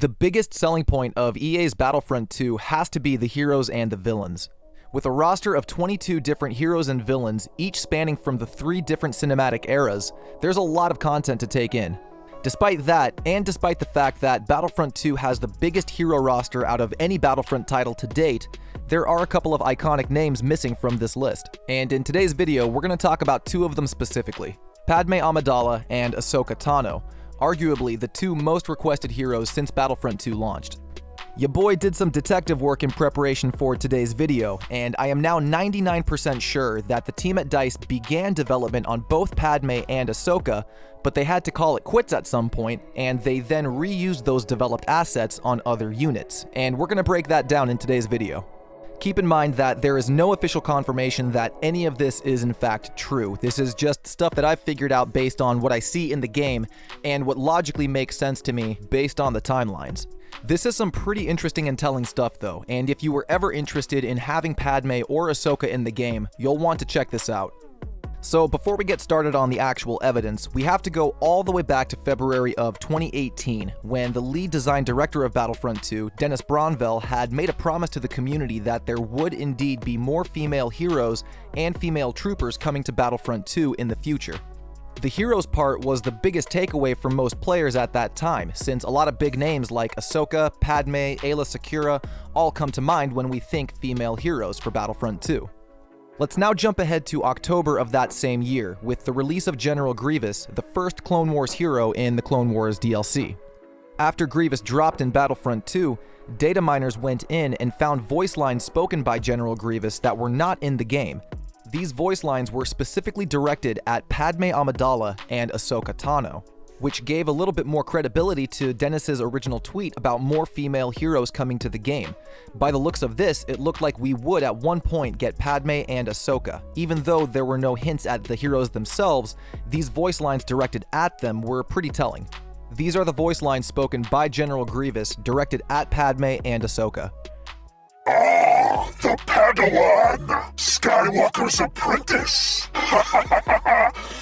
The biggest selling point of EA's Battlefront 2 has to be the heroes and the villains. With a roster of 22 different heroes and villains, each spanning from the 3 different cinematic eras, there's a lot of content to take in. Despite that, and despite the fact that Battlefront 2 has the biggest hero roster out of any Battlefront title to date, there are a couple of iconic names missing from this list. And in today's video, we're going to talk about 2 of them specifically: Padme Amidala and Ahsoka Tano, arguably the 2 most requested heroes since Battlefront 2 launched. Ya boy did some detective work in preparation for today's video, and I am now 99% sure that the team at DICE began development on both Padme and Ahsoka, but they had to call it quits at some point, and they then reused those developed assets on other units, and we're going to break that down in today's video. Keep in mind that there is no official confirmation that any of this is in fact true. This is just stuff that I've figured out based on what I see in the game and what logically makes sense to me based on the timelines. This is some pretty interesting and telling stuff though, and if you were ever interested in having Padme or Ahsoka in the game, you'll want to check this out. So before we get started on the actual evidence, we have to go all the way back to February of 2018, when the lead design director of Battlefront 2, Dennis Bronville, had made a promise to the community that there would indeed be more female heroes and female troopers coming to Battlefront 2 in the future. The heroes part was the biggest takeaway for most players at that time, since a lot of big names like Ahsoka, Padme, Aayla Secura all come to mind when we think female heroes for Battlefront 2. Let's now jump ahead to October of that same year, with the release of General Grievous, the first Clone Wars hero in the Clone Wars DLC. After Grievous dropped in Battlefront 2, data miners went in and found voice lines spoken by General Grievous that were not in the game. These voice lines were specifically directed at Padme Amidala and Ahsoka Tano, which gave a little bit more credibility to Dennis's original tweet about more female heroes coming to the game. By the looks of this, it looked like we would at one point get Padme and Ahsoka. Even though there were no hints at the heroes themselves, these voice lines directed at them were pretty telling. These are the voice lines spoken by General Grievous directed at Padme and Ahsoka. Ah, the Padawan! Skywalker's apprentice!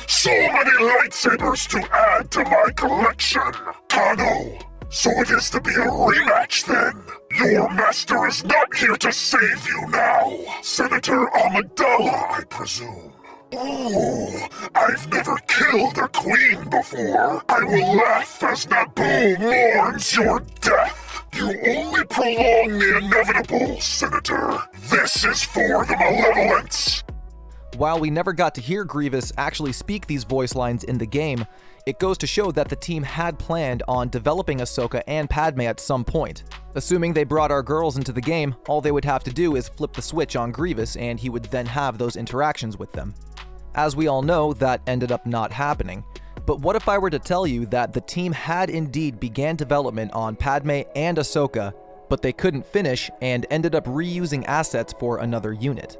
So many lightsabers to add to my collection! Tano, so it is to be a rematch then? Your master is not here to save you now! Senator Amidala, I presume. Ooh, I've never killed a queen before. I will laugh as Naboo mourns your death. You only prolong the inevitable, Senator. This is for the malevolence. While we never got to hear Grievous actually speak these voice lines in the game, it goes to show that the team had planned on developing Ahsoka and Padme at some point. Assuming they brought our girls into the game, all they would have to do is flip the switch on Grievous and he would then have those interactions with them. As we all know, that ended up not happening. But what if I were to tell you that the team had indeed began development on Padme and Ahsoka, but they couldn't finish and ended up reusing assets for another unit?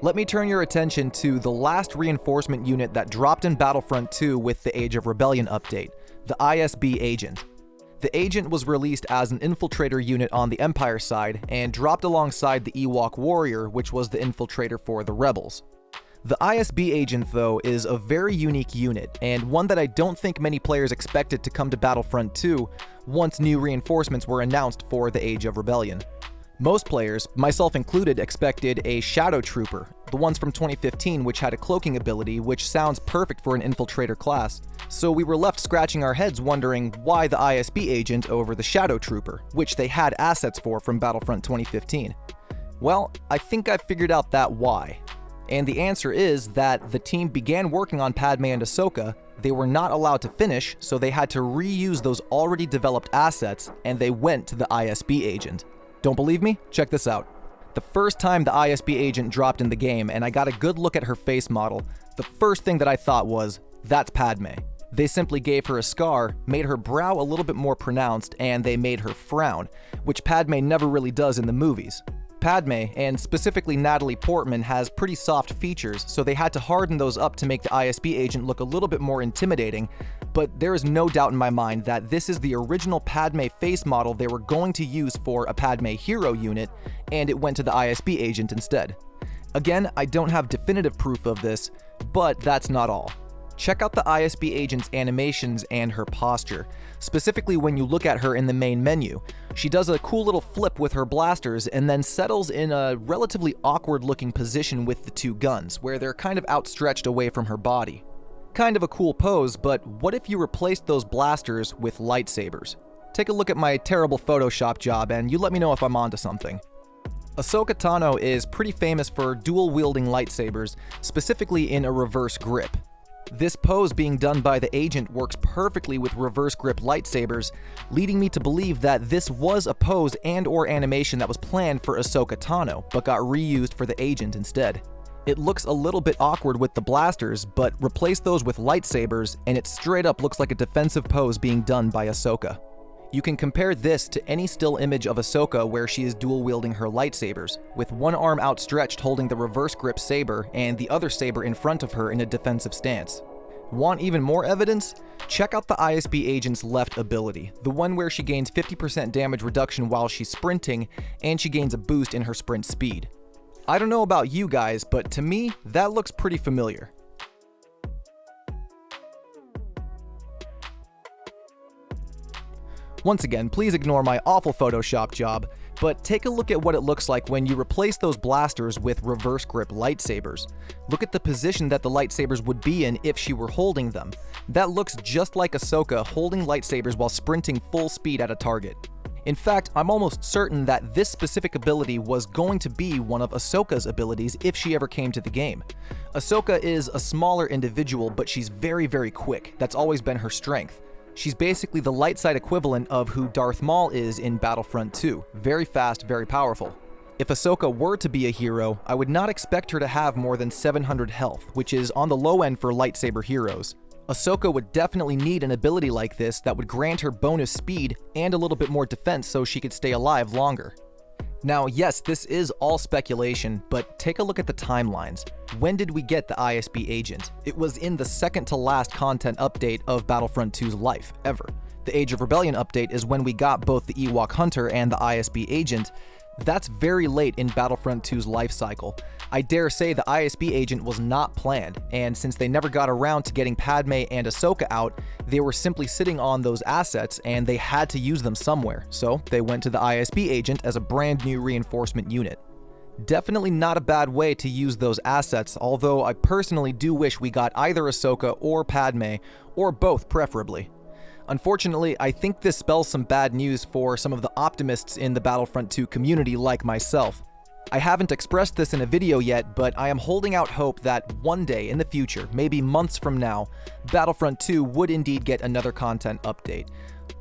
Let me turn your attention to the last reinforcement unit that dropped in Battlefront 2 with the Age of Rebellion update, the ISB Agent. The Agent was released as an infiltrator unit on the Empire side and dropped alongside the Ewok Warrior, which was the infiltrator for the Rebels. The ISB Agent, though, is a very unique unit, and one that I don't think many players expected to come to Battlefront 2 once new reinforcements were announced for the Age of Rebellion. Most players, myself included, expected a Shadow Trooper, the ones from 2015 which had a cloaking ability which sounds perfect for an infiltrator class, so we were left scratching our heads wondering why the ISB Agent over the Shadow Trooper, which they had assets for from Battlefront 2015. Well, I think I figured out that why. And the answer is that the team began working on Padme and Ahsoka, they were not allowed to finish, so they had to reuse those already developed assets, and they went to the ISB Agent. Don't believe me? Check this out. The first time the ISB Agent dropped in the game and I got a good look at her face model, the first thing that I thought was, that's Padme. They simply gave her a scar, made her brow a little bit more pronounced, and they made her frown, which Padme never really does in the movies. Padme, and specifically Natalie Portman, has pretty soft features, so they had to harden those up to make the ISB Agent look a little bit more intimidating, but there is no doubt in my mind that this is the original Padme face model they were going to use for a Padme hero unit, and it went to the ISB Agent instead. Again, I don't have definitive proof of this, but that's not all. Check out the ISB agent's animations and her posture. Specifically when you look at her in the main menu. She does a cool little flip with her blasters and then settles in a relatively awkward looking position with the two guns, where they're kind of outstretched away from her body. Kind of a cool pose, but what if you replaced those blasters with lightsabers? Take a look at my terrible Photoshop job and you let me know if I'm onto something. Ahsoka Tano is pretty famous for dual-wielding lightsabers, specifically in a reverse grip. This pose being done by the agent works perfectly with reverse grip lightsabers, leading me to believe that this was a pose and/or animation that was planned for Ahsoka Tano, but got reused for the agent instead. It looks a little bit awkward with the blasters, but replace those with lightsabers and it straight up looks like a defensive pose being done by Ahsoka. You can compare this to any still image of Ahsoka where she is dual-wielding her lightsabers, with one arm outstretched holding the reverse grip saber and the other saber in front of her in a defensive stance. Want even more evidence? Check out the ISB agent's left ability, the one where she gains 50% damage reduction while she's sprinting, and she gains a boost in her sprint speed. I don't know about you guys, but to me, that looks pretty familiar. Once again, please ignore my awful Photoshop job, but take a look at what it looks like when you replace those blasters with reverse grip lightsabers. Look at the position that the lightsabers would be in if she were holding them. That looks just like Ahsoka holding lightsabers while sprinting full speed at a target. In fact, I'm almost certain that this specific ability was going to be one of Ahsoka's abilities if she ever came to the game. Ahsoka is a smaller individual, but she's very, very quick. That's always been her strength. She's basically the light side equivalent of who Darth Maul is in Battlefront 2. Very fast, very powerful. If Ahsoka were to be a hero, I would not expect her to have more than 700 health, which is on the low end for lightsaber heroes. Ahsoka would definitely need an ability like this that would grant her bonus speed and a little bit more defense so she could stay alive longer. Now, yes, this is all speculation, but take a look at the timelines. When did we get the ISB agent? It was in the second to last content update of Battlefront 2's life, ever. The Age of Rebellion update is when we got both the Ewok Hunter and the ISB agent. That's very late in Battlefront 2's life cycle. I dare say the ISB agent was not planned, and since they never got around to getting Padme and Ahsoka out, they were simply sitting on those assets and they had to use them somewhere, so they went to the ISB agent as a brand new reinforcement unit. Definitely not a bad way to use those assets, although I personally do wish we got either Ahsoka or Padme, or both preferably. Unfortunately, I think this spells some bad news for some of the optimists in the Battlefront 2 community like myself. I haven't expressed this in a video yet, but I am holding out hope that one day in the future, maybe months from now, Battlefront 2 would indeed get another content update.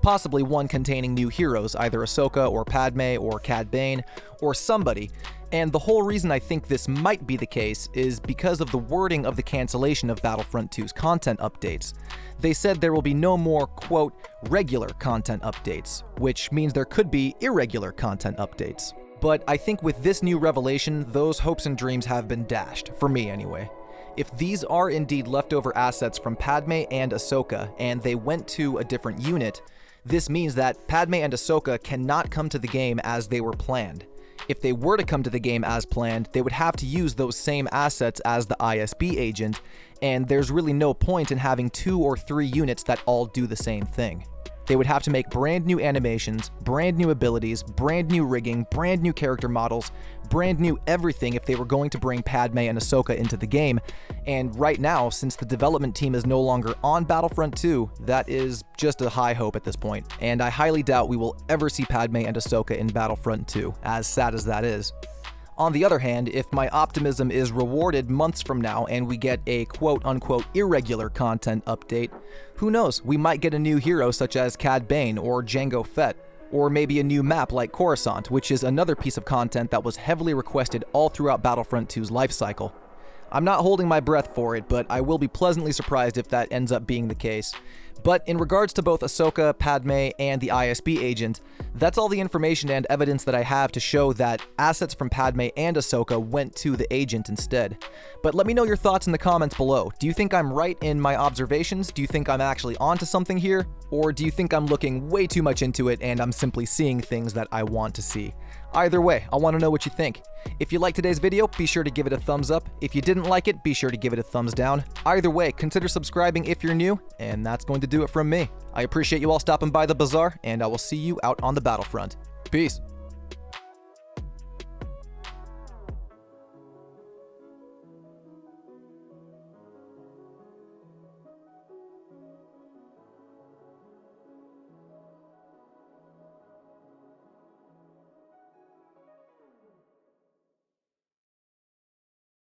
Possibly one containing new heroes, either Ahsoka or Padme or Cad Bane, or somebody. And the whole reason I think this might be the case is because of the wording of the cancellation of Battlefront 2's content updates. They said there will be no more, quote, regular content updates, which means there could be irregular content updates. But I think with this new revelation, those hopes and dreams have been dashed, for me anyway. If these are indeed leftover assets from Padme and Ahsoka, and they went to a different unit, this means that Padme and Ahsoka cannot come to the game as they were planned. If they were to come to the game as planned, they would have to use those same assets as the ISB agent, and there's really no point in having 2 or 3 units that all do the same thing. They would have to make brand new animations, brand new abilities, brand new rigging, brand new character models, brand new everything if they were going to bring Padme and Ahsoka into the game. And right now, since the development team is no longer on Battlefront 2, that is just a high hope at this point. And I highly doubt we will ever see Padme and Ahsoka in Battlefront 2, as sad as that is. On the other hand, if my optimism is rewarded months from now and we get a quote-unquote irregular content update, who knows, we might get a new hero such as Cad Bane or Jango Fett, or maybe a new map like Coruscant, which is another piece of content that was heavily requested all throughout Battlefront 2's life cycle. I'm not holding my breath for it, but I will be pleasantly surprised if that ends up being the case. But in regards to both Ahsoka, Padme, and the ISB agent, that's all the information and evidence that I have to show that assets from Padme and Ahsoka went to the agent instead. But let me know your thoughts in the comments below. Do you think I'm right in my observations? Do you think I'm actually onto something here? Or do you think I'm looking way too much into it and I'm simply seeing things that I want to see? Either way, I want to know what you think. If you liked today's video, be sure to give it a thumbs up. If you didn't like it, be sure to give it a thumbs down. Either way, consider subscribing if you're new, and that's going to do it from me. I appreciate you all stopping by the bazaar, and I will see you out on the battlefront. Peace.